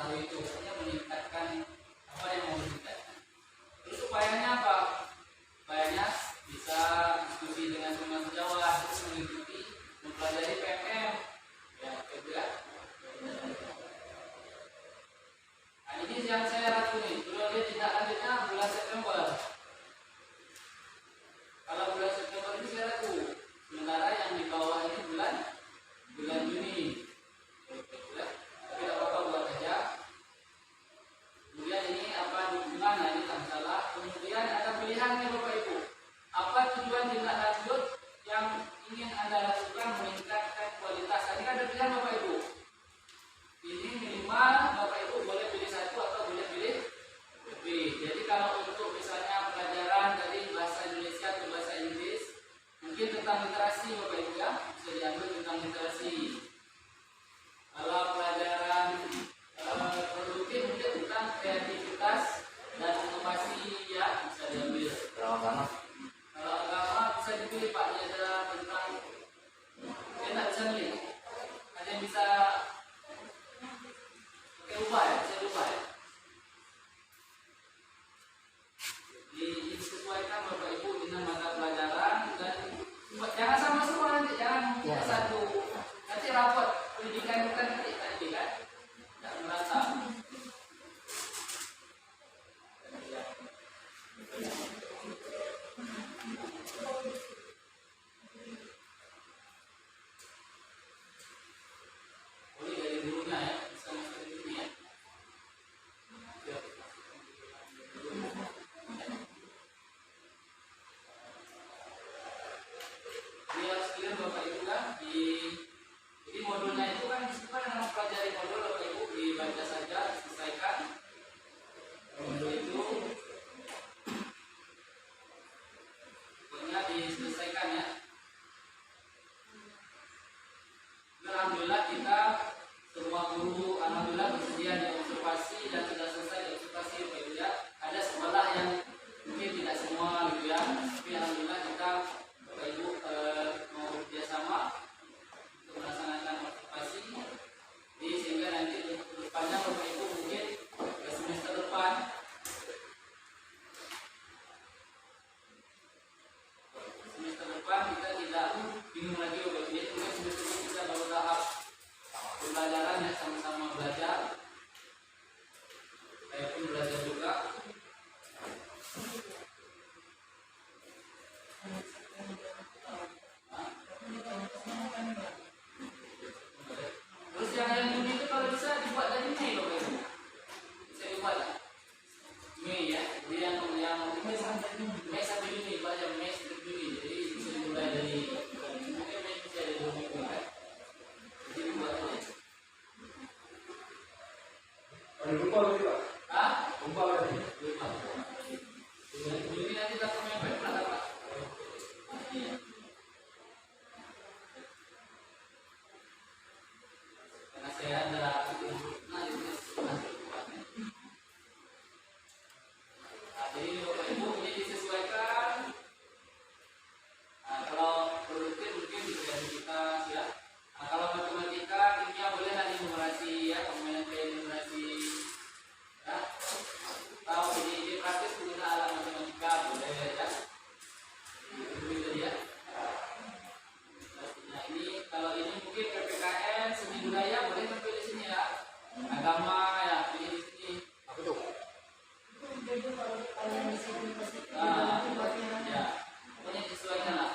tahu itu, maksudnya meningkatkan apa yang mau ditingkatkan. Terus upayanya apa? Upayanya bisa diskusi dengan teman sejawat, terus mengikuti mempelajari PMM, ya gitu ya. Nah, ini yang saya ragu nih, kalau dia tidak lanjutnya bulan September. Kalau bulan September ini saya ragu, sementara yang di bawah ini bulan Juni. Ya, tidak apa-apa buat aja. Kemudian ini apa dukungan, nah ini tak salah. Kemudian ada pilihannya Bapak Ibu. Apa tujuan tindak lanjut yang ingin Anda lakukan meningkatkan kualitas? Ini ada pilihan Bapak Ibu. Ini minimal Bapak Ibu boleh pilih satu atau boleh pilih lebih. Jadi kalau untuk misalnya pelajaran dari bahasa Indonesia atau bahasa Inggris, mungkin tentang literasi Bapak Ibu ya, bisa diambil tentang literasi. Kalau pelajaran produktif mungkin tentang kreativitas dan inovasi ya, bisa diambil. Kalau agama bisa dipilih Pak, ada tentang saya tidak bisa milih. Ada yang bisa ubah ya, saya ubah ya. Disesuaikan Bapak Ibu dengan mata pelajaran dan jangan sama semua nanti, jangan satu. Nanti rapot pendidikan kita nanti tadi kan, tidak merata. Boleh dari dulunya ya, bisa masuk di sini ya. Lihat sekalian Bapak Ibu kan, jadi modulnya itu kan disebutkan dengan mempelajari modul Bapak Ibu, dibaca saja, diselesaikan. Modul itu pokoknya diselesaikan ya. Alhamdulillah kita semua guru alhamdulillah bersedia diobservasi dan sudah selesai diobservasi Bapak Ibu ya. Ada sekolah yang mungkin tidak semua gitu ya, tapi alhamdulillah kita Bapak Ibu mau bekerjasama untuk melaksanakan observasi. Jadi sehingga nanti untuk depannya Bapak Ibu mungkin ke semester depan kita tidak bingung lagi Bapak Ibu. Jadi mungkin semester ini kita baru tahap pembelajaran ya, sama-sama belajar. Saya pun belajar juga. Terus yang Juni itu kalau bisa dibuat dari Mei Bapak Ibu. Bisa dibuat lah. Mei ya. Jadi yang Mei sampai Juni, baca Mei sampai Juni. Jadi bisa dimulai dari mungkin Mei bisa dari 2 minggu kan. Jadi dibuat aja. Ada lupa lagi Pak? Hah? Lupa lagi. Lupa. Juni nanti tak sampai Pak. Iya. Karena saya ada jadi Bapak Ibu ini disesuaikan. Nah, kalau produktif mungkin di kreativitas ya. Nah, kalau matematika, kimia boleh nanti numerasi ya, pemain numerasi ya. Tahu ini praktis penggunaan alat matematika boleh ya. Itu ya. Nah ini kalau ini mungkin PPKN seni budaya boleh tampil di sini ya. Agama ya pilih di sini. Apa tuh? Ya, pokoknya disesuaikan lah.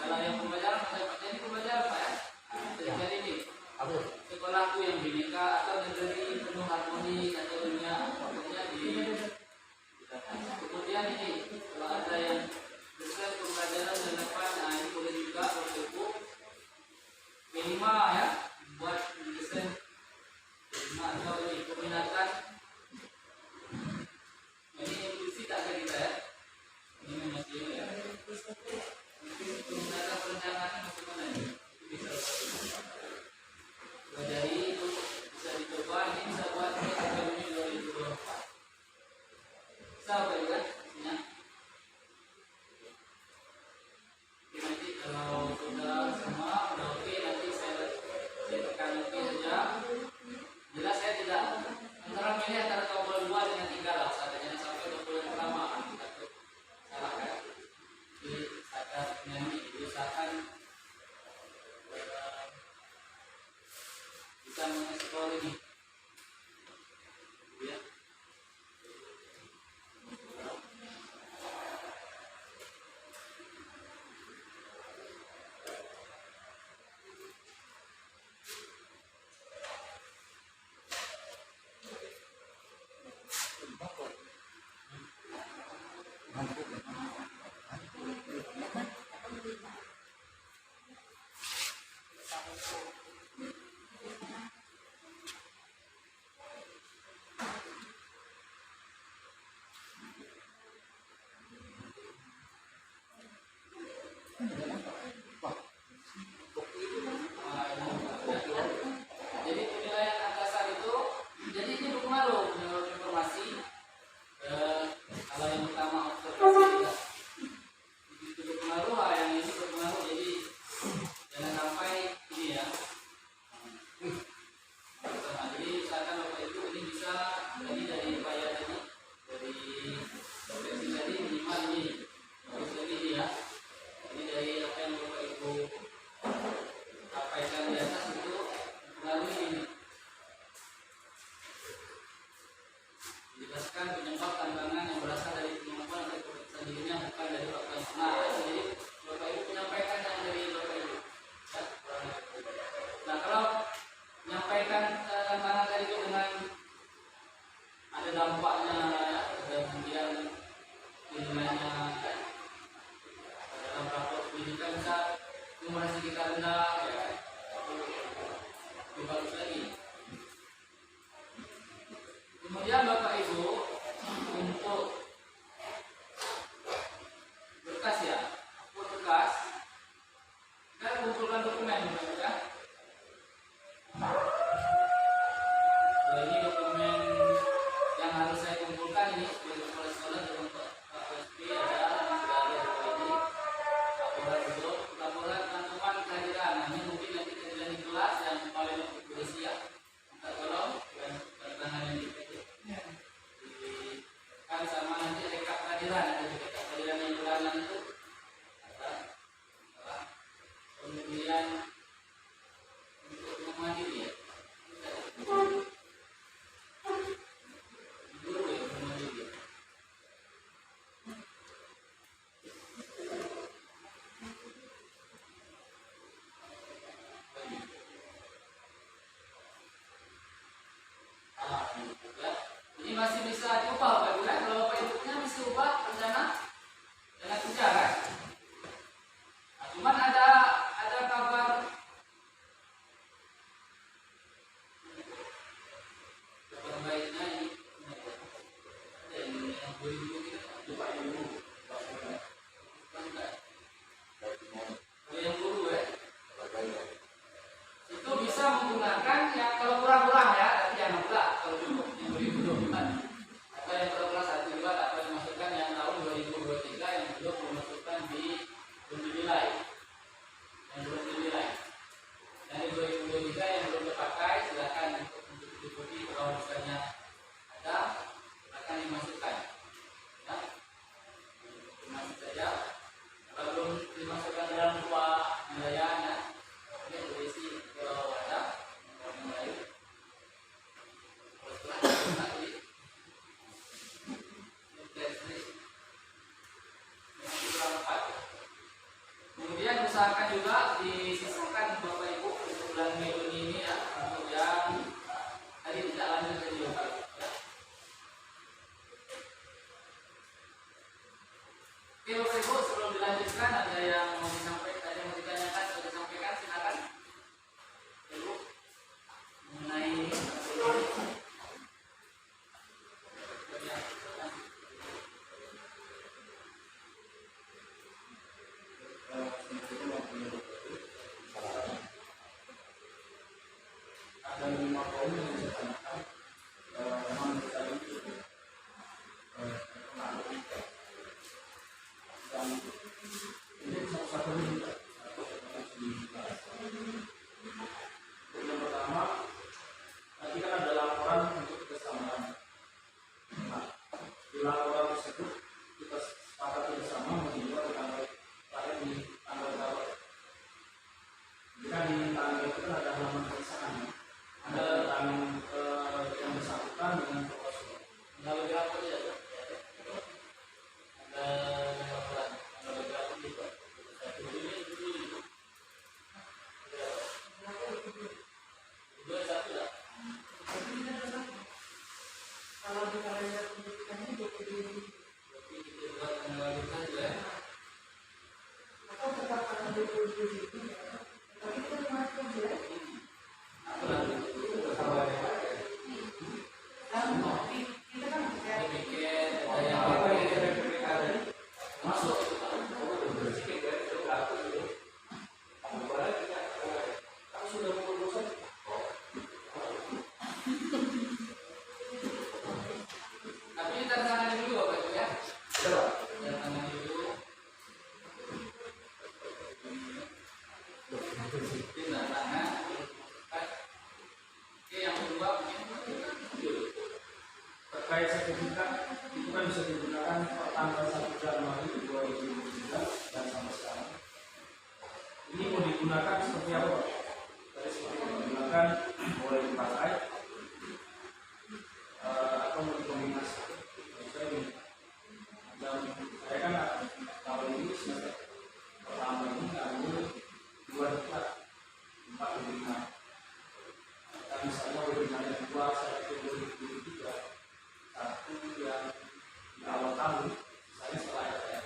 Kalau yang pembelajaran macam ini pembelajaran Pak ya. Jadi ini sekolahku yang bineka atau negeri penuh harmoni atau dunia pokoknya di. Kemudian ini kalau ada yang besar pembelajaran dan depan, nah ini boleh juga untuk minimal ya buat desain atau ini peminatan. Ini inklusi tak ada kita ya. Ini masih ya. Peminatan perencanaan masih mana ini? Bisa. Jadi itu bisa dicoba, ini bisa buat ini sampai Juni 2024. Bisa Pak ya? Ya. Nanti kalau sudah semua udah oke, nanti saya tantangan tadi itu dengan ada dampaknya ya, dan kemudian nilainya kan, dalam rapor pendidikan bisa numerasi kita rendah ya, lebih bagus lagi. Kemudian Bapak Ibu untuk berkas ya, berkas kita kumpulkan dokumen ya. Ini dokumen yang harus saya kumpulkan ini sebagai kepala sekolah dalam Pak OSP ada sudah ada ini laporan cantuman kehadiran. Nah, ini mungkin nanti kehadiran di kelas yang paling sudah siap. Minta tolong dan tangan yang kan sama nanti rekap kehadiran, ada juga rekap kehadiran yang bulanan itu. Kemudian untuk menghadiri ya. Ini masih bisa diubah Bapak Ibu kan? Kalau Bapak Ibunya bisa ubah rencana dengan kerja kan? Nah, cuman ada kabar baiknya ini ada yang boleh dulu kita Bapak Ibu yang dulu ya itu bisa menggunakan yang kalau kurang-kurang ya, tapi jangan pula kalau cukup yang 2024 atau yang kurang-kurang 1 2 atau dimasukkan yang tahun 2023 yang belum dimasukkan di nilai yang belum dinilai. Dari 2023 yang belum terpakai silakan untuk diikuti kalau misalnya ada akan dimasukkan ya, dimasuk saja kalau belum dimasukkan dalam dua nilaian ya. Ini berisi kalau ada mulai kemudian usahakan juga disisakan Bapak Ibu untuk bulan Mei ini ya, untuk yang tadi tidak lanjut ke Bapak ya. Oke Bapak Ibu, sebelum dilanjutkan ada yang mau disampaikan, ada yang mau ditanyakan atau disampaikan, silakan Ibu mengenai ini. Ada 5 poin yang saya tanyakan. Memang tadi dan ini satu-satunya juga. Yang pertama, tadi kan ada laporan untuk kebersamaan. Nah, di laporan tersebut kita sepakat bersama mengimbau tanggal di tanggal berapa? Jika di tanggal itu kan ada halaman periksaan. Ada tangan yang bersangkutan dengan kepala sekolah. Ada beberapa ya. Ada laporan, ada beberapa juga. Dua satu lah. Kalau di kalender pendidikannya 22 Kita buat tanggal saja ya. atau tetap tanggal 27 tapi itu masuk ya. Kita kan Masuk. Tapi kita tangan dulu Bapak Ibu ya. Tangan dulu. Tidak tangan. Oke, yang kedua Terkait sertifikat itu kan bisa digunakan per tanggal 1 Januari 2017 dan sampai sekarang. Ini mau digunakan seperti apa Pak? Tadi seperti digunakan boleh dipakai atau mau dikombinasi. Saya kan tahun ini semester pertama ini ambil 2 debat 4 dan 5. Dan misalnya webinar yang kedua saya itu 2023 satu yang di awal tahun saya setelah STM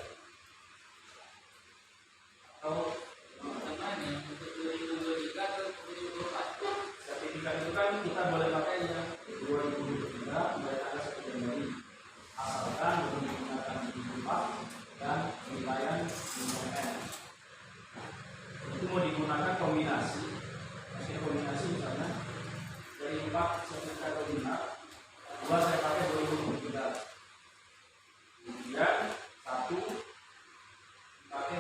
atau Namanya untuk 2023 atau 2024? sertifikat itu kan kita boleh pakai yang 2023 mulai tanggal 1 Januari asalkan menggunakan IPA dan penilaian UMN. Itu mau digunakan kombinasi, maksudnya kombinasi misalnya dari 4 sertifikat webinar, 2 saya pakai 2023, kemudian 1 pakai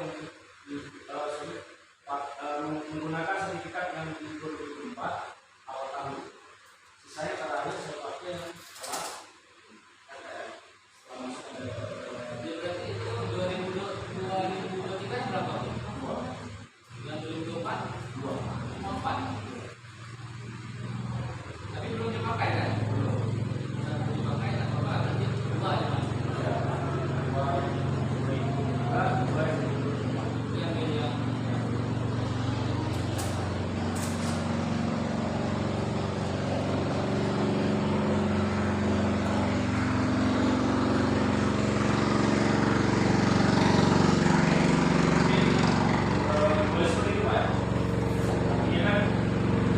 menggunakan sertifikat yang di 2024 awal tahun. Sisanya terakhir saya pakai yang setelah STM, setelah masuk dari Berarti itu 2023 berapa? 2. Yang 2024? 2. Cuma 4. Tapi belum dipakai kan? Belum dipakai, tak apa-apa. Berarti 2 aja mas. Ya, 2 Yang beda. boleh seperti itu Pak. Iya kan,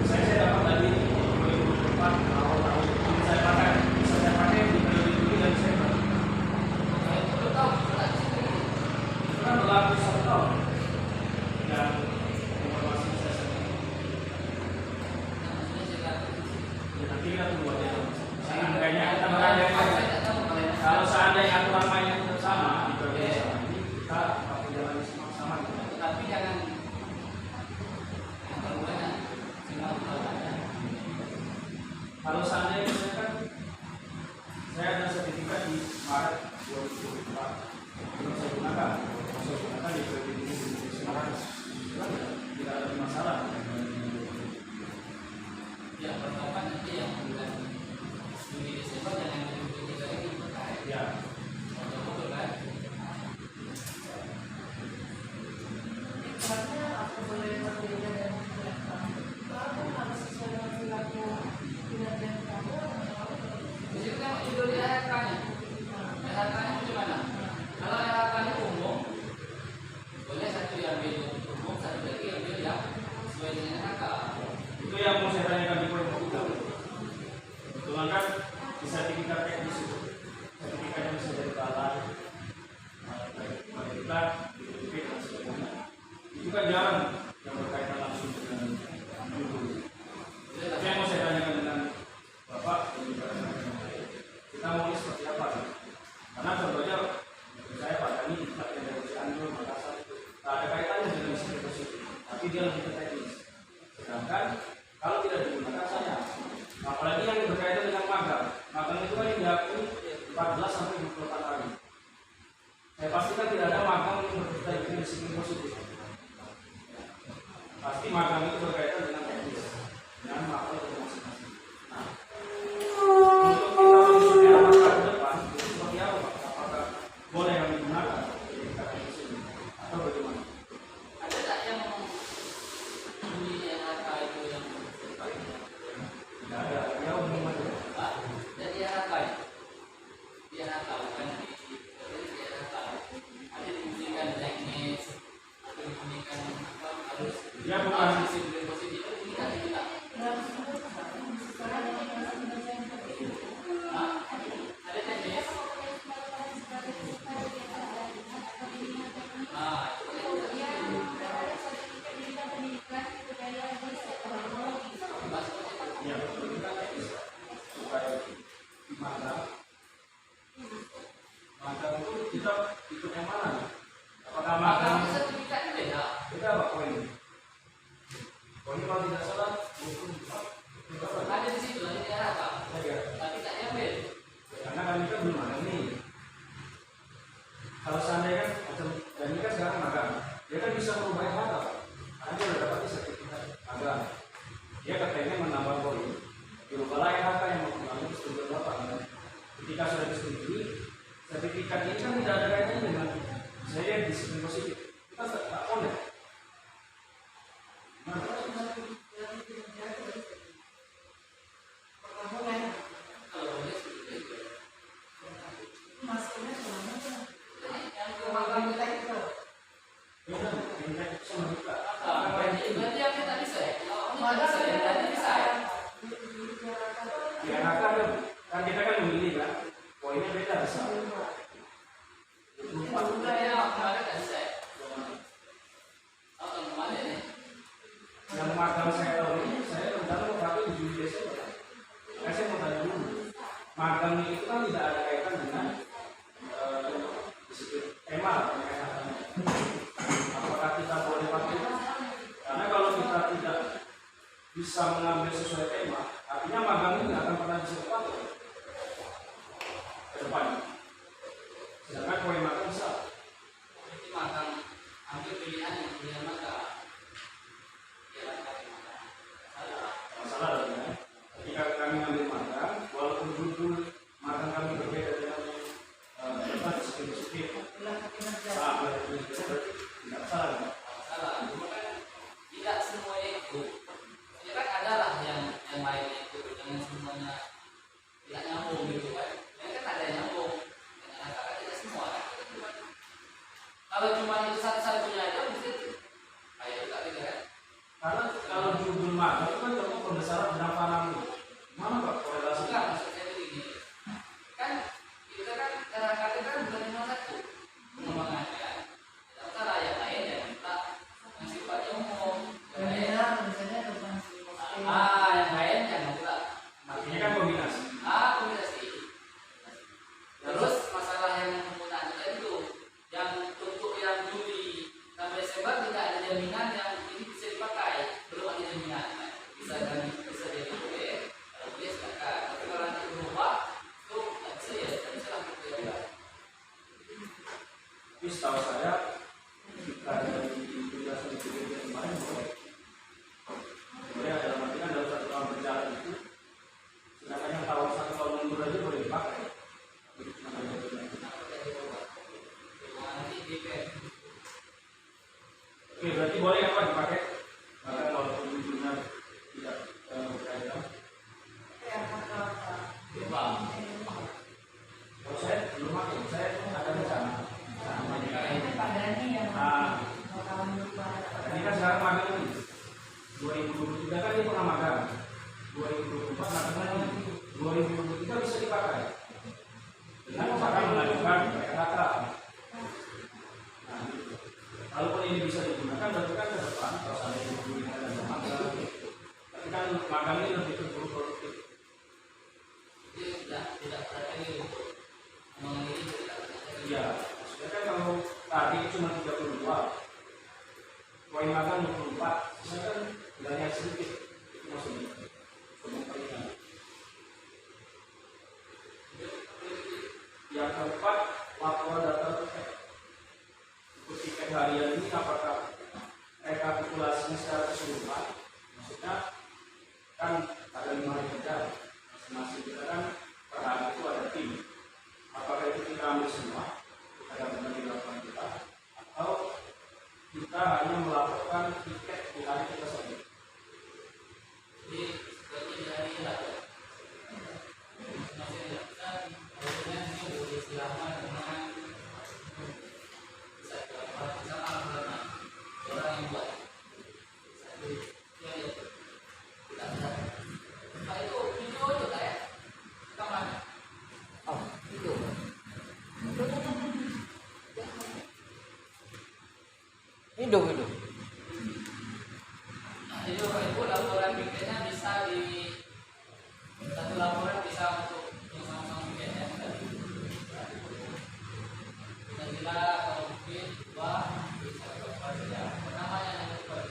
saya dapat tadi 2024 awal tahun ini saya pakai di periode ini dan Desember. Saya itu belum tahu. Tak situ. Itu kan berlaku 1 tahun. Dan informasi saya sendiri. Maksudnya saya kata. Ya, nanti kita tunggu aja. Seandainya kita berada Saya tak tahu kalau yang kalau seandainya aturan mainnya tetap sama di periode sama ini, kita pakai jalan sama gitu. tapi jangan yang keduanya semua ada. Kalau seandainya misalkan saya ada sertifikat di Maret 2024, belum saya gunakan di periode ini di Semarang, tidak ada masalah. Yang pertama nanti yang bulan Juni Desember dan yang 2023 ini pakai. Ya, Betul kan? Karena aku boleh berbeda dan menjelaskan. Aku harus sesuai dengan perilaku kinerja kamu. Di situ kan judulnya RHK-nya. RHK-nya gimana? Kalau RHK-nya umum, boleh satu yang beda umum, satu lagi yang beda sesuai dengan RHK. itu yang mau saya tanyakan di poin kita. Kebetulan kan di sertifikat teknis itu, sertifikatnya bisa dari balai, kita, BPP dan sebagainya. Itu kan jarang yang berkaitan langsung dengan judul. Tapi yang mau saya tanyakan dengan Bapak dan juga dengan saya, kita mau seperti apa? Karena contohnya saya Pak Dani, Pak yang dari Cianjur, Makassar, tak ada kaitannya dengan mesin positif, tapi dia lebih ke teknis. Sedangkan kalau tidak digunakan saya, apalagi yang berkaitan dengan magang itu kan yang diakui 14 sampai 24 hari. Saya pastikan tidak ada magang yang berkaitan dengan disiplin positif. Pasti magang itu berkaitan dengan teknis, dengan makro dan masing-masing. Nah, untuk kita menyusun apakah ke depan itu seperti apa Pak? Apakah boleh yang digunakan sertifikat teknis ini atau bagaimana? Ada tak yang bunyi RHK itu yang Tidak ada, ya umum aja. Pak? Jadi RHK ya? Di RHK bukan di RHK. Ada dibunyikan teknis, atau dibunyikan apa harus Dia bukan disiplin positif itu bunyikan di kita. Ada teknis. ya betul kita teknis supaya magang itu kita ikut yang mana? Apakah magang Magang sertifikatnya beda. kita apa poin? Poin kalau tidak salah 24 berapa? Ada di situ, ada di RHK. Ya, Tapi tak diambil. karena kami kan belum magang nih. Kalau seandainya kan macam dan ini kan sekarang magang, dia kan bisa merubah RHK, karena dia udah dapat sertifikat magang. Dia katanya menambah poin, dirubahlah RHK yang mempengaruhi persetujuan Bapak. Ketika sudah disetujui, sertifikat ini kan tidak ada kaitannya dengan saya disiplin positif. Kita tak boleh. PHK kan kita kan memilih kan, poinnya beda besar. Enggak ya, kemarin kan saya. Oh, kemarin ya. Yang magang saya tahu ini, saya rencana mau pakai di Juli Desember. Saya mau tanya dulu, magang itu kan tidak ada kaitan dengan tema apakah kita boleh pakai? Karena kalau kita tidak bisa mengambil sesuai tema, artinya magang ini tidak akan pernah bisa dipakai ke depan. Sedangkan poin magang bisa. Itu magang ambil pilihan yang pilihan magang. Ya, magang. Masalah adalah ketika kami ambil magang, walaupun judul magang kami berbeda dengan tempat spesifik, tidak salah. Salah, cuma kan tidak semuanya itu. Ya kan adalah yang lainnya itu, jangan semuanya tidak nyambung gitu kan. Ya kan ada yang nyambung, dengan kata tidak semua kan. Kalau cuma itu satu-satunya aja mungkin ayo kita tidak kan. Karena kalau judul magang itu kan contoh pembesaran benang panamnya. Mana Pak korelasinya? Enggak, maksudnya begini. Kan kita kan kadang-kadang kan bukan cuma satu pengembangannya. Tidak salah yang lain yang kita yang sifatnya umum. Yang lain, misalnya tentang yang lain yang kita Ini kan kombinasi. kombinasi. Terus masalah yang penggunaan itu yang untuk yang Juli sampai Desember tidak ada jaminan yang ini bisa dipakai, belum ada jaminan. Bisa jadi boleh, kalau boleh silakan. Tapi kalau nanti berubah itu nggak bisa ya, nggak bisa langsung diubah. Tapi setahu saya kita dari tugas yang kemarin boleh. Boleh ada dalam arti kan dalam satu tahun berjalan itu, sedangkan yang tahun 1 tahun mundur aja boleh dipakai. Oke, berarti boleh apa dipakai? Maka kalau judulnya tidak berkaitan. Kalau saya belum pakai, saya ada rencana. Ini Pak Dani yang bakalan berubah. Ini kan sekarang magang ini 2023 kan dia pernah magang 2024 magang lagi 2023 bisa dipakai dengan misalkan mengajukan PHK. Nah, kalaupun ini bisa digunakan berarti kan ke depan kalau ada yang digunakan dan magang, tapi kan magang ini lebih produktif. Tidak terkait untuk mengenai Iya, maksudnya kan kalau tadi cuma 32 poin magang 24, saya kan nilainya sedikit, itu maksudnya peringan. Yang keempat, laporan data tiket. Untuk tiket harian ini apakah rekapitulasinya secara keseluruhan? Maksudnya kan ada 5 hari kerja, masing-masing kita kan per hari itu ada tim. Apakah itu kita ambil semua? Kita benar di laporan kita, atau kita hanya melaporkan tiket di hari kita saja. Jadi sebagai dari ada masih dilakukan akhirnya ini boleh selama dengan bisa dilakukan sama orang yang buat satu ya tidak ada. Nah itu video itu kayak kamar. Oh video. Hidup. Jadi Bapak Ibu laporan piketnya bisa di satu laporan bisa untuk yang sama-sama piketnya kita bila kalau mungkin dua bisa dapat ya namanya yang dapat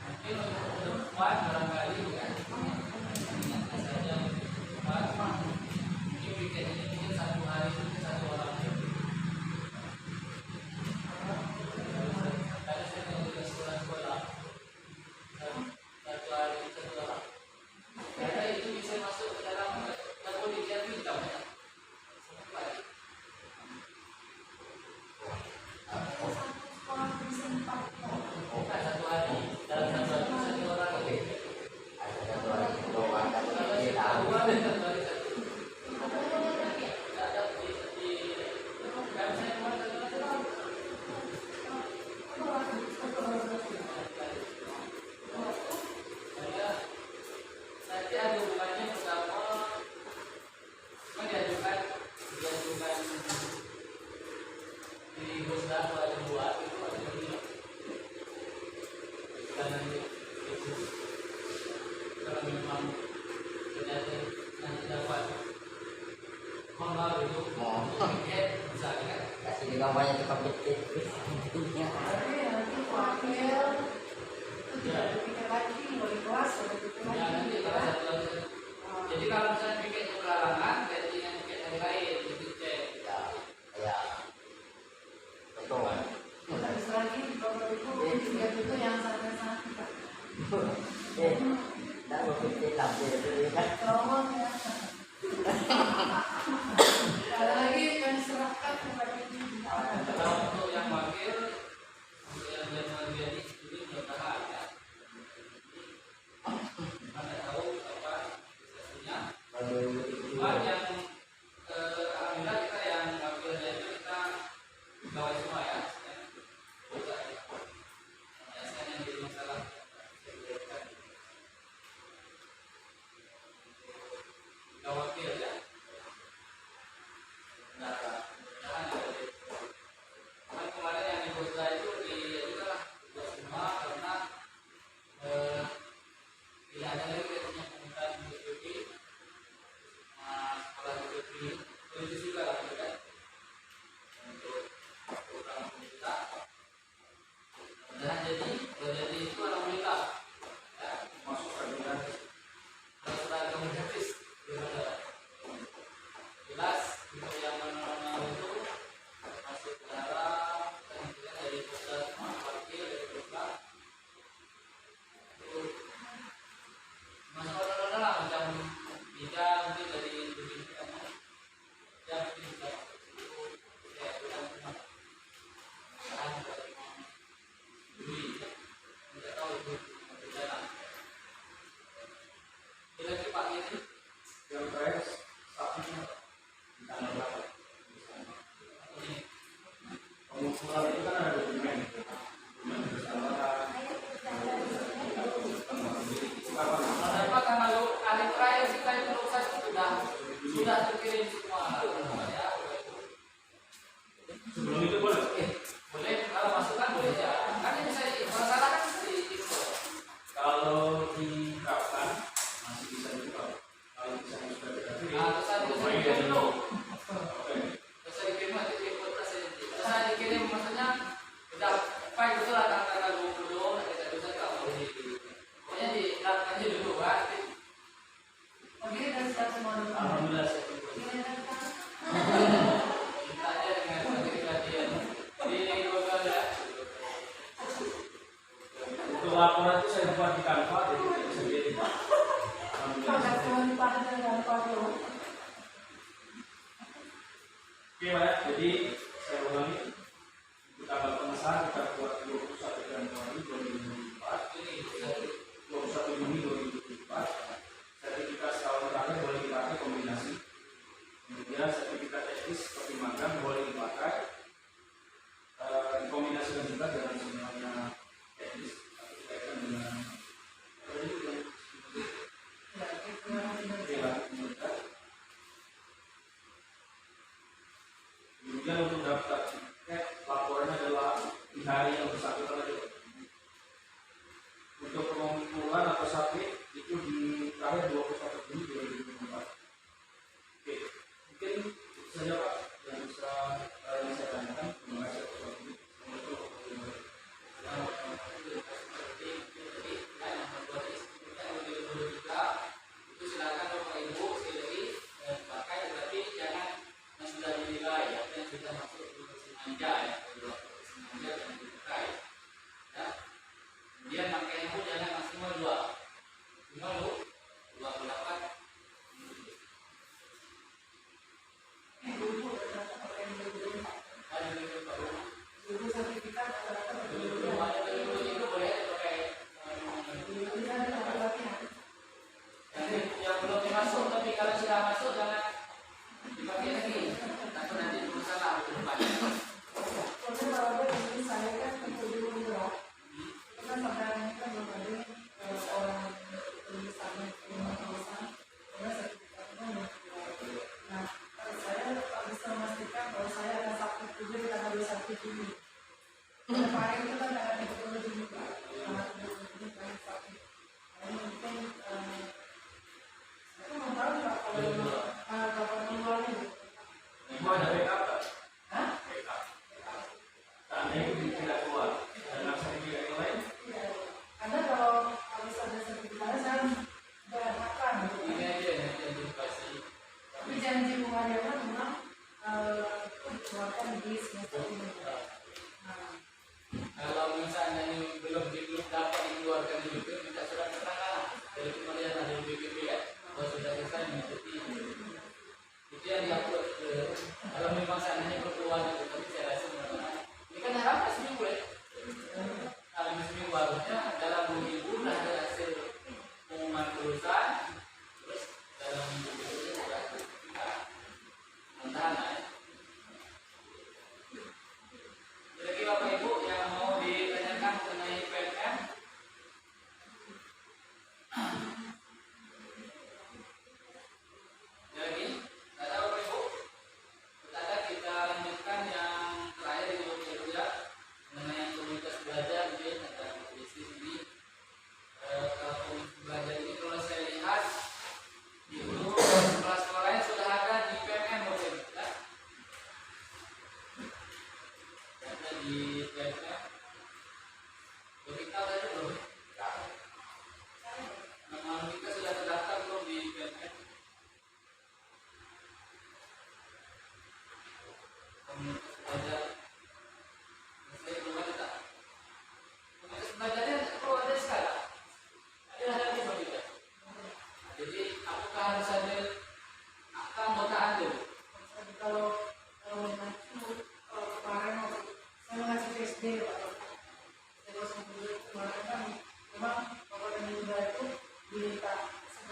mungkin untuk depan barangkali kan ingatkan saja depan mungkin piket ini mungkin satu hari itu satu orang kalau memang ternyata nanti dapat mahal itu tiket bisa kan Kasih di kampanye tukang pijit. Tapi nanti wakil itu tidak dipikir lagi wali kelas sudah dipikir ya lagi. nanti kalau satu lagi jadi kalau misalnya tiketnya pelarangan ganti dengan tiket hari lain itu cek Ya, ya. Betul. Kita bisa lagi di bawah itu yang sangat-sangat kita. Đã có pijit làm gì rồi kan? Tolong ya. Ada lagi yang diserahkan kepada ini. kalau untuk yang wakil yang menjadi studi mudah-mudahan ya anda tahu apa prosesnya cuma yang alhamdulillah kita yang wakilnya itu kita pegawai semua ya bukan ASN yang jadi masalah kita wakil ya nah mudah-mudahan ya kan kemarin yang di Bursa itu diajukan tugas semua karena tidak ada lagi katanya permintaan mengikuti sekolah mengikuti politis juga lah gitu kan untuk program pemerintah. Dan jadi itu alhamdulillah ya masuk kabinet kalau seragam gratis gimana? Jelas untuk yang menengah itu masuk ke dalam kemudian dari pusat wakil dari pusat itu masuk orang-orang lah macam bidang mungkin dari begini kamu yang mungkin bisa masuk itu kayak bilang cuma bahan dari beli tidak tahu itu berjalan lagi Pak ini yang terakhir statusnya di tanggal berapa? ini Pengumpulan itu kan ada dokumen bersama kenapa karena hari terakhir kita itu proses sudah terkirim semua ya sebelum itu boleh. boleh kalau masukan boleh ya kan ini bisa masalah kan di Kalau di kapan masih bisa juga. Kalau misalnya sudah dikirim, terus saya mulai dikirim dari dulu Oke. terus saya dikirim nanti di kota terus saya dikirim maksudnya udah fine betul lah tanggal 20 nanti saya bisa kalau boleh pokoknya dilakukan aja dulu kan Oke, dan siap semua dulu. Alhamdulillah saya ikut. Gimana kan? kita aja dengan materi latihan di Google ya Untuk laporan itu saya buat di Canva, jadi tidak bisa diedit. Alhamdulillah. Pakai teman pada dan pada. Oke, Pak. Jadi saya ulangi. Untuk tanggal pengesahan kita buat 21 Januari 2024. ini 21 Juni 2024. Sertifikat setahun terakhir boleh dipakai kombinasi. Kemudian sertifikat teknis seperti magang boleh dipakai. Dikombinasikan juga dengan semuanya teknis atau dikaitkan dengan apa itu yang Ya, itu yang benar. perilaku pemerintah. Kemudian untuk daftar tiket laporannya adalah di hari yang bersangkutan aja. Untuk pengumpulan atau submit itu di tanggal 21 Juni 2024. Oke, mungkin itu saja Pak yang bisa saya tanyakan. Terima kasih atas waktunya. itu silakan Bapak Ibu sekali lagi pakai tetapi jangan yang sudah dinilai ya yang sudah masuk di sengaja ya sengaja jangan dipakai ya kemudian pakainya pun jangan maksimal 2 cuma lu 2 bulan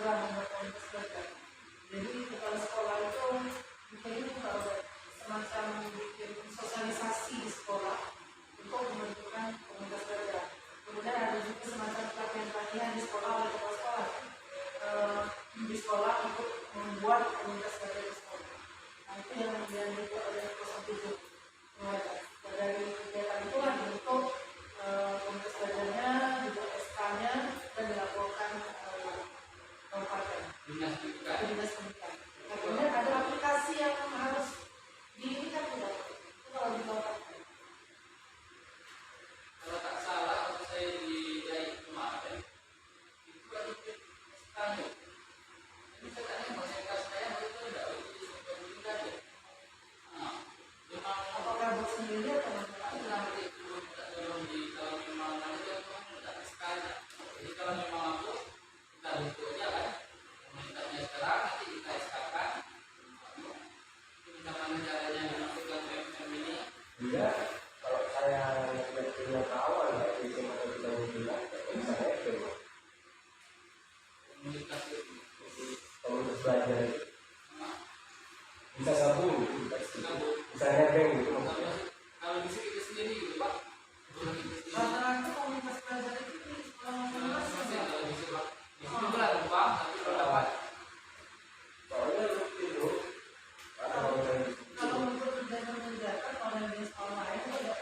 dalam membuat komunitas belajar. Jadi kepala sekolah itu mungkin kalau semacam bikin sosialisasi di sekolah untuk membentukkan komunitas belajar. Kemudian ada juga semacam pelatihan-pelatihan di sekolah oleh kepala sekolah di sekolah untuk membuat komunitas belajar di sekolah. Nah itu yang dibuat oleh 07. Dari kegiatan itulah dibentuk komunitas belajarnya, dibuat SK-nya dan dilaporkan kabupaten Dinas pendidikan. dinas pendidikan. Nah, kemudian ada aplikasi yang harus diingat tidak? Itu kalau di bawah. Kalau tak salah, waktu saya di Jai kemarin, itu ada tanya. Ini saya tanya, mau saya kasih saya, mau itu tidak, itu sudah pendidikan ya. Nah, memang Apakah buat sendiri atau tapi nanti itu tidak tolong di kalau memang nanti dia tidak sekali. Jadi kalau memang aku kita bentuk aja kan, komunitasnya sekarang nanti kita SK-kan. Bagaimana caranya memasukkan PMM ini? Iya, kalau saya punya kawan ya di sini kita bilang bisa itu Komunitas itu. komunitas belajar itu bisa gabung, bisa nebeng gitu. Kalau bisa kita sendiri gitu Pak. Kalau kita sendiri. rata-rata komunitas belajar itu di sekolah masing-masing? Kalau bisa Pak. Di sini berat Pak, tapi kalau dapat Soalnya itu Kalau untuk kegiatan-kegiatan kalau di sekolah lain itu agak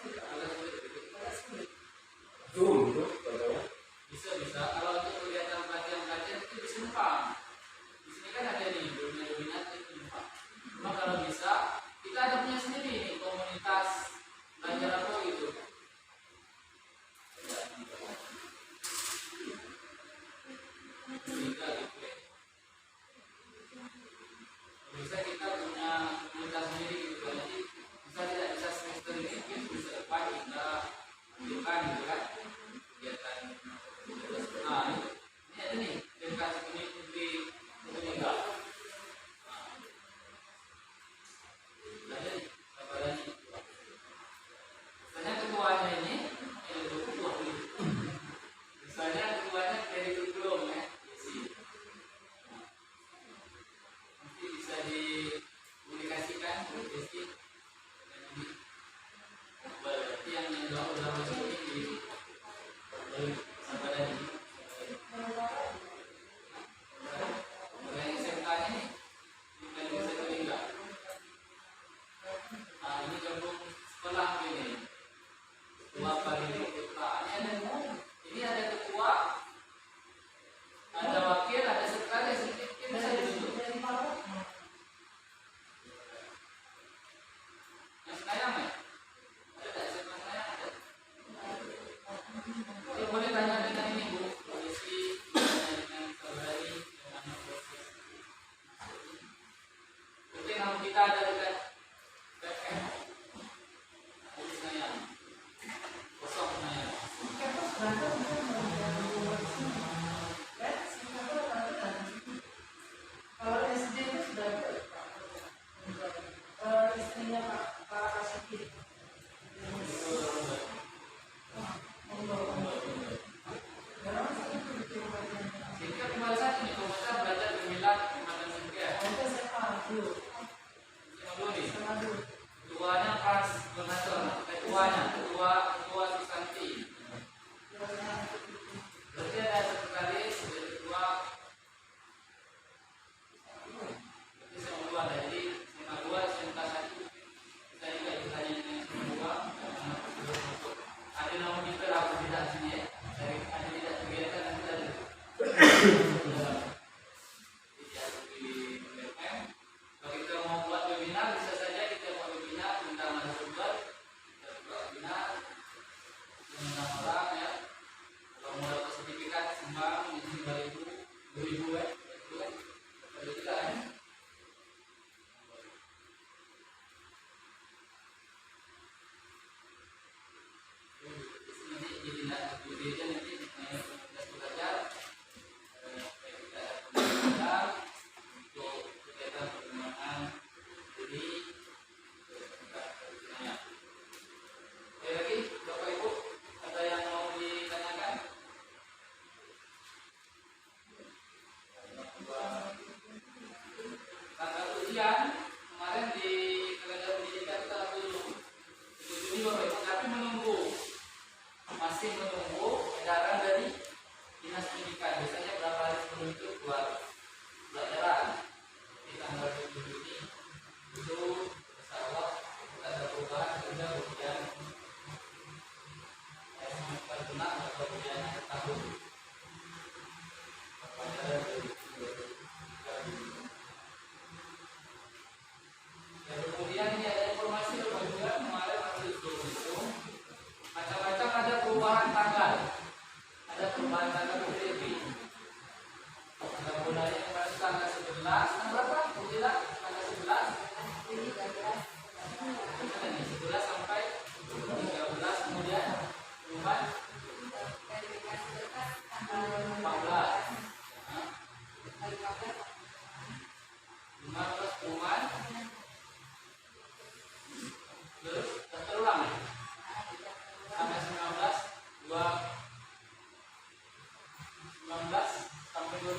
sulit. agak sulit gitu. Agak sulit. Zoom itu contohnya. Bisa. Kalau untuk kegiatan pelatihan itu bisa numpang. Di sini kan ada nih dominat itu numpang. Cuma kalau bisa kita ada punya sendiri nih komunitas belajar apa gitu. Bisa gitu. Bisa kita punya komunitas sendiri gitu. Jadi bisa tidak bisa semester ini mungkin bisa depan kita lanjutkan gitu kan kegiatan. Nah ini ada nih edukasi negeri enggak. Ada nih apa lagi? Misalnya ketuanya ini misalnya ketuanya dari belum ya isi. Nanti bisa dikomunikasikan ke Desi dan ini berarti yang udah masuk ini di sama tadi. Yang SMK ini bukan bisa tinggal. Nah ini gabung sekolah ini. Ketua Pariwisata. Ini ada ketua, ada wakil, ada sekretaris. Ini bisa duduk. Yang Senayan ya? Ada tak SMA Senayan ada? Jadi boleh tanya dengan ini Bu, polisi, dengan saudari, dengan proses. Mungkin kalau kita ada dekat PPM, di Senayan, kosong Senayan. Kampus berangkat mungkin membuat sini. Ya, Singapura berangkat. Kalau SD itu sudah ada. Istrinya Pak Asyiki. Sehingga kembali saat ini komunitas belajar berminat kepada sehingga Itu SMA dulu. SMA dulu. Ketuanya Pras Donator, ketua Susanti. Berarti ada sekretaris, ada ketua. Berarti SMA 2 ada jadi SMA 2, SMK 1. Kita juga ditanya dengan SMA 2. Ada nomor di aku tidak sini ya. Ada tidak kegiatan nanti ada. Kalau kita mau buat webinar bisa saja kita buat webinar tentang narasumber, kita buat webinar tentang orang ya. Kalau mau dapat sertifikat sumbang ini 2.000 ya, itu kan ada kita ya. Nanti jadi nanti komunitas belajar. Kita belajar untuk kegiatan perkembangan diri kita. Ada lagi Bapak Ibu ada yang mau ditanyakan?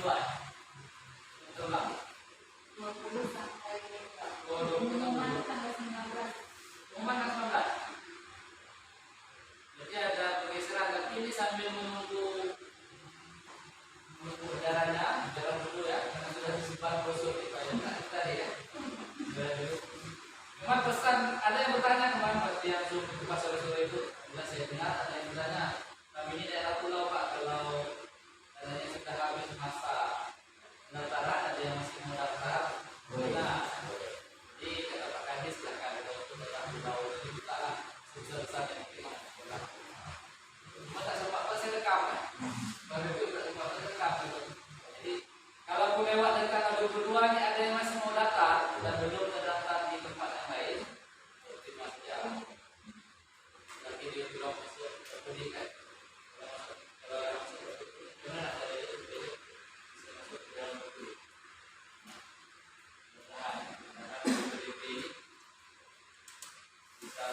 22 ya. Terulang. 20 sampai Oh, 20 pengumuman sampai tanggal 19. pengumuman tanggal 19. Jadi ada pergeseran, tapi ini sambil menunggu udaranya, jalan dulu ya, karena sudah disimpan brosur di Pak tadi ya. Memang pesan, ada yang bertanya kemarin waktu yang Zoom itu pas sore-sore itu, bila saya dengar ada yang bertanya, kami ini daerah pulau Pak, kalau adanya sudah habis masa pendaftaran, ada yang masih mau daftar, nah, jadi kata Pak Kadis silakan kalau untuk daerah pulau itu kita lah sebesar yang kita mau. Cuma tak sempat pas saya rekam kan, baru itu tak sempat pas rekam gitu. Jadi kalaupun lewat dari tanggal 22 ini ada yang masih mau daftar dan belum terdaftar di tempat yang lain, seperti Mas Jalan, lagi di Pulau Mesir Pendidikan, kalau yang masih gimana ada itu bisa masuk ke dalam negeri. Mudah-mudahan PDP ini bisa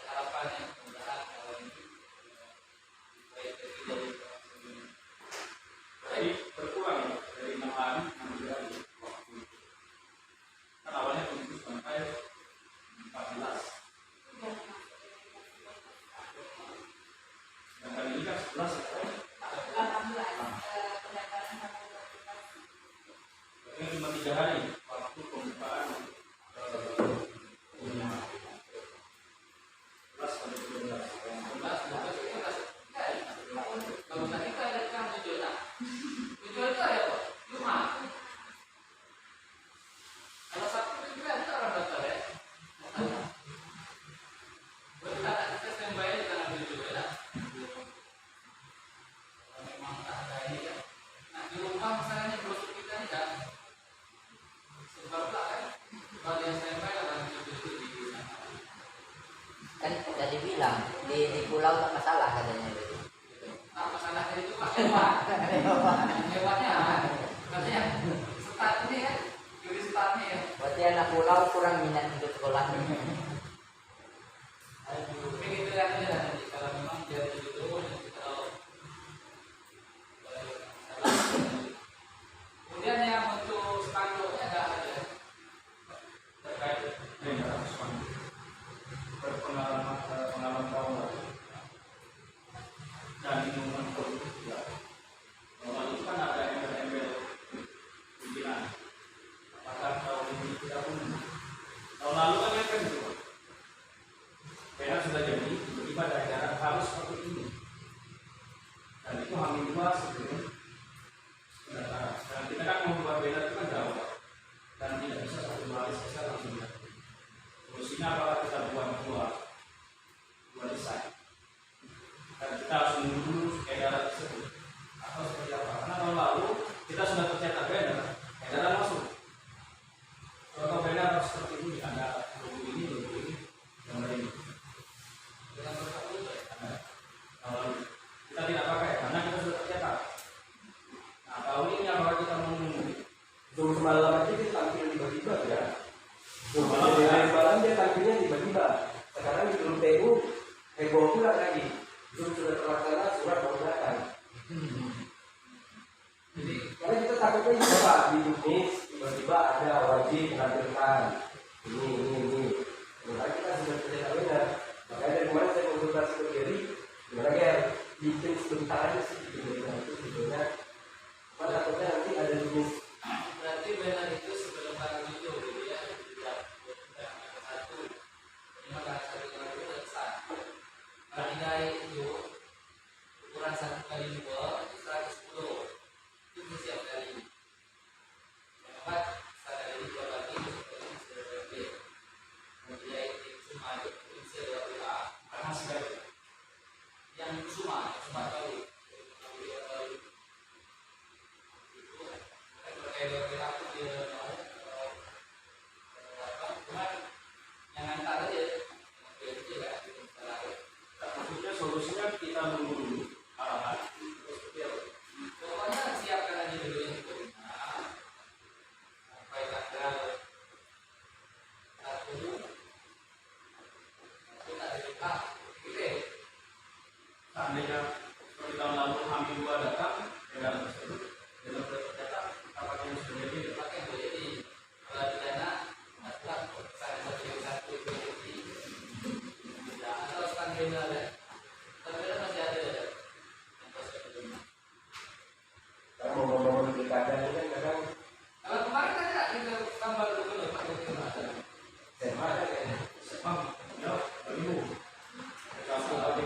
harapannya mudah-mudahan kalau ini baik dari Jadi berkurang ya, dari 6 hari menjadi hari waktu. Kan awalnya 7 sampai 14. Dan kali ini kan 11 sampai 18 pendaftaran sampai 12. berarti cuma 3 hari waktu pembukaan 11 sampai 12. kalau tadi kita ada kan tujuan itu ada apa? Jumat. Kalau Sabtu itu kita ada orang daftar ya. Kita standby di tanggal 7 ya. Kalau memang tak ada ini kan. Nah di rumah misalnya brosur kita ini kan sebab kan kalau yang standby tanggal 7 itu di sana. Kan tadi bilang di pulau tak masalah katanya. Nah masalahnya itu Pak hewannya katanya start ini kan juri startnya ya. Berarti anak pulau kurang minat untuk sekolah. Begitu ya nanti kalau memang dia itu kalau kemudian yang untuk spanduknya ada Terkait dengan pengalaman tahun lalu dan minuman politik juga. Tahun lalu kan ada embel-embel pimpinan. Apakah tahun ini kita pun tahun lalu kan ya kan gitu. Karena sudah jadi tiba-tiba ada edaran harus seperti ini. Dan itu hamil 2 sebelum pendaftaran. Dan kita kan mau buat banner itu kan jauh dan tidak bisa satu hari selesai langsung ya. Solusinya apakah kita buat dua desain dan kita harus menunggu dulu edaran tersebut atau seperti apa? Karena tahun lalu kita sudah tercetak banner, edaran masuk. Contoh banner harus seperti ini, ada logo ini, yang lain. dengan bersatu Tahun lalu kita tidak pakai karena kita sudah tercetak. Nah tahun ini apakah kita menunggu? Zoom semalam aja dia tampil tiba-tiba ya. Zoom semalam dia tampilnya tiba-tiba. Sekarang di grup TU heboh pula lagi. Zoom sudah terlaksana, surat baru datang. jadi Karena kita takutnya juga Pak, di Unis tiba-tiba ada wajib menampilkan ini. Makanya kita sudah tercetak benar. Makanya dari kemarin saya konsultasi ke Gary, gimana ya bikin sebentar aja sih bikin itu sebetulnya. Karena takutnya nanti ada Unis. berarti banner itu sebelum tanggal 7 gitu ya tidak satu lima kali satu kali dua dan satu kali nilai itu ukuran 1 kali 2 itu 110 itu siap kali yang keempat 1 kali 2 lagi seperti kemudian cuma itu bisa 2 karena sebagai yang cuma kali pilkada ini kan kadang Kalau kemarin ada kita tambah dulu Pak Gubernur ada. SMA ada kayaknya. Bang, ya, baru kasih apa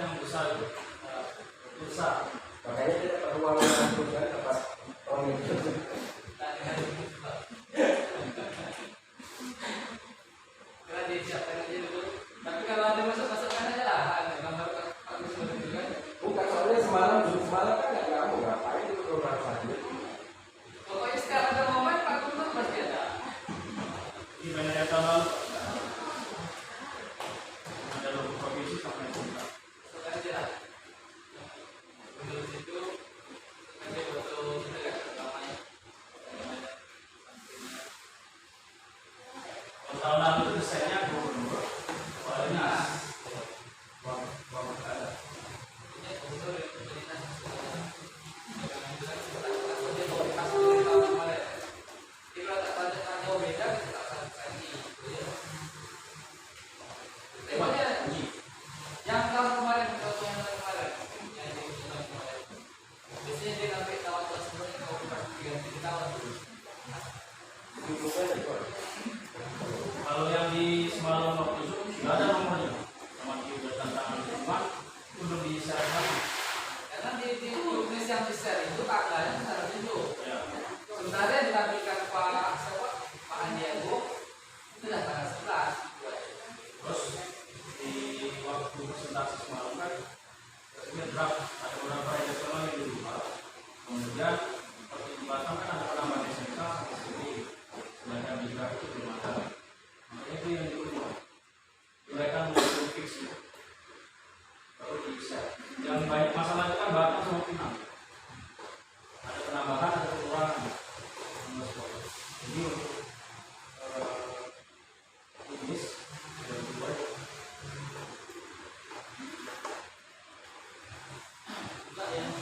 yang besar itu besar. Makanya dia dapat ruang yang juga dapat orang itu. Karena disiapkan aja dulu. Tapi kalau ada masuk-masukkan aja lah. Gambar Pak Gubernur juga. Bukan soalnya semalam kan nggak kamu ngapain itu program saja. Pokoknya sekarang ada momen Pak Gubernur pasti ada. Di banyak tahun lalu ada logo provinsi sampai juga. Sekarang aja lah. Menurut itu ada foto kita ya pertamanya. Kalau tahun lalu itu desainnya gubernur, soalnya ada. Ini foto yang terlihat dia bawa kasur tahun kemarin. Dia kalau tak tanya beda kita tak tanya. Pokoknya yang tahun kemarin foto yang tahun kemarin. Yang di tahun kemarin. Biasanya dia sampai tahun sebelumnya kalau kita ganti tahun dulu. Kalau yang di semalam waktu itu nggak ada nomornya, sama di tantangan rumah belum disyaratkan. Karena di tulis yang besar itu tanggalnya taruh itu. Ya. Sementara yang ditampilkan Pak Andiago itu dah tanggal 11. Terus di waktu presentasi semalam kan ini draft ada beberapa editorial yang dirubah. Kemudian seperti di Batam kan ada penambahan SMK sampai sini, sedangkan di draft itu belum ada. Makanya itu yang dirubah. Mereka belum fix itu. Baru bisa. Yang banyak masalah itu kan Batam sama Pinang. Ada penambahan, ada pengurangan. Jadi untuk tulis dan dibuat Juga yang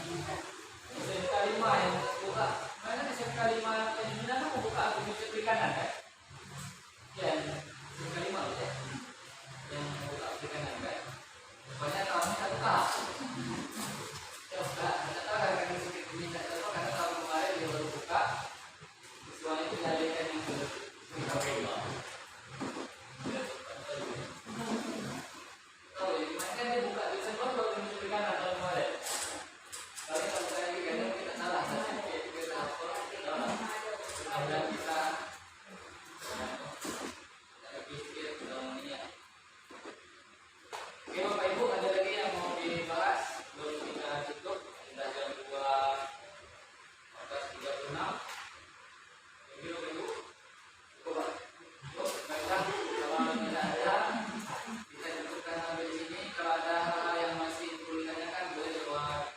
SMK 5 yang buka. Mana SMK 5 yang di mana mau buka di perikanan kan? Ya, SMK 5 ya. Yang buka perikanan kan? Banyak tahun tak buka. Ya buka, tidak tahu karena kami sedikit minta tahu karena tahun kemarin dia baru buka. Siswanya itu dialihkan yang ke PKP. Tahu ya, gimana kan dia buka di Desember baru diberikan tahun kemarin. Kali kalau saya lagi kadang kita salah, kita ada kita pikir ini ya. Oke Bapak Ibu, ada lagi yang mau dibahas sebelum kita tutup? Sudah jam 2:36. Ibu, cukup Pak? Cukup, baiklah. Kalau tidak ada, kita cukupkan sampai di sini. Kalau ada hal yang masih perlu ditanyakan, boleh lewat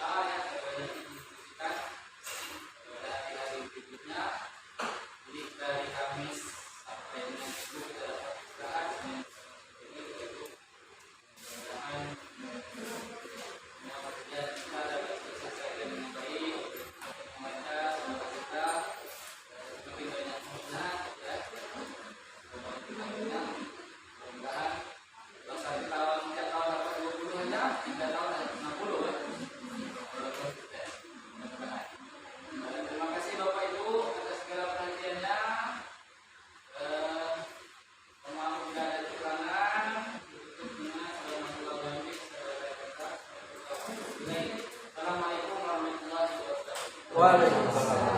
WA ya, boleh didiskusikan pada hari berikutnya. Jadi dari Kamis sampai dengan Minggu kita dapat istirahat. Senin ini kita tutup. Mudah-mudahan semua pekerjaan kita dapat terselesaikan dengan baik. Untuk membaca, semoga kita semakin banyak mengenal ya. Mudah-mudahan kalau satu tahun tiap tahun dapat 20 aja, 3 tahun dapat 60 ya. Terima kasih Bapak Ibu atas segala perhatiannya. Maaf tidak ada kekurangan. Tutupnya Assalamualaikum warahmatullahi wabarakatuh. Waalaikumsalam.